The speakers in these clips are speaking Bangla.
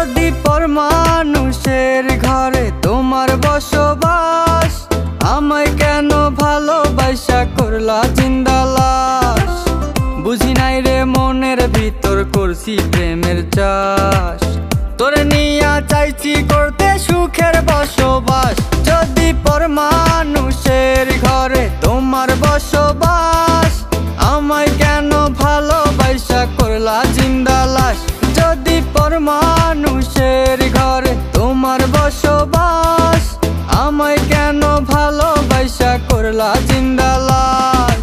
যদি পর মানুষের ঘরে তোমার বসবাস, আমায় কেন ভালোবাসা করলা জিন্দা লাশ। বুঝি নাই রে মনের ভিতর করছি প্রেমের চাষ, তোরে নিয়া চাইছি করতে সুখের বসবাস। যদি পর মানুষের ঘরে তোমার বসবাস, আমায় কেন ভালোবাসা করলা জিন্দা লাশ। যদি পর মানুষের ঘরে তোমার বসবাস, আমায় কেন ভালোবাসা করলা জিন্দা লাশ।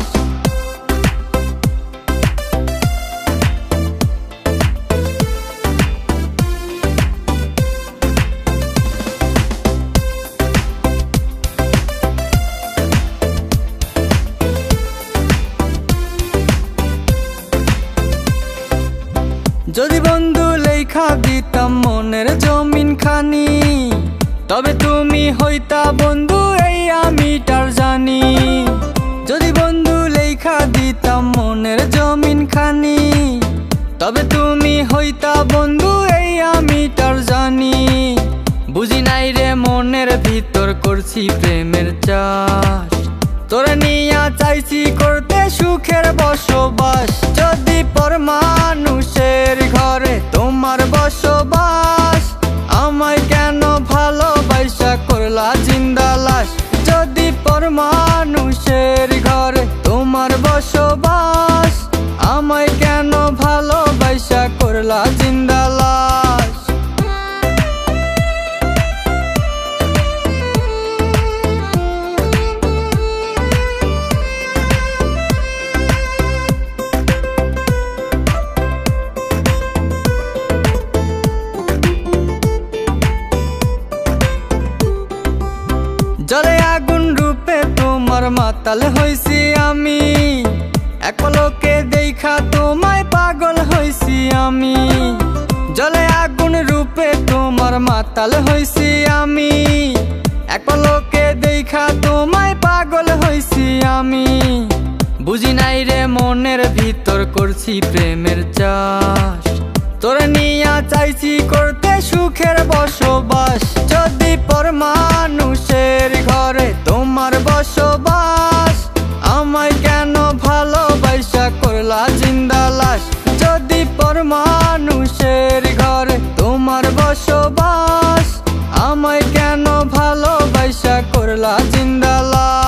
যদি বন্ধু লেখা দিতাম মনের জমিন খানি, তবে তুমি হইতা বন্ধু এই আমি তার জানি। যদি বন্ধু লেখা দিতাম মনের জমিন খানি, তবে তুমি হইতা বন্ধু এই আমি তার জানি। বুঝি নাই রে মনের ভিতর করছি প্রেমের চাষ, তোরে নিয়া চাইছি করতে সুখের বসবাস। যদি পর মানুষের ঘরে তোমার বসবাস, আমায় কেন ভালোবাসা করলা জিন্দা লাশ। যদি পর মানুষের ঘরে তোমার বসবাস, আমায় কেন ভালোবাসা করলা জিন্দা লাশ। জলে আগুন রূপে তোমার মাতাল হইছি আমি, এক পলকে দেখা তোমায় পাগল হইছি আমি। জলে আগুন রূপে তোমার মাতাল হইছি আমি, এক পলকে দেখা তোমায় পাগল হইছি আমি। বুঝি নাই রে মনের ভিতর করছি প্রেমের চাষ, তোরে নিয়া চাইছি করতে সুখের বসবাস। যদি পর মানুষের ঘরে তোমার বসবাস, আমায় কেন ভালোবাসা করলা জিন্দা লাশ। যদি পর মানুষের ঘরে তোমার বসবাস, আমায় কেন ভালোবাসা করলা জিন্দা লাশ।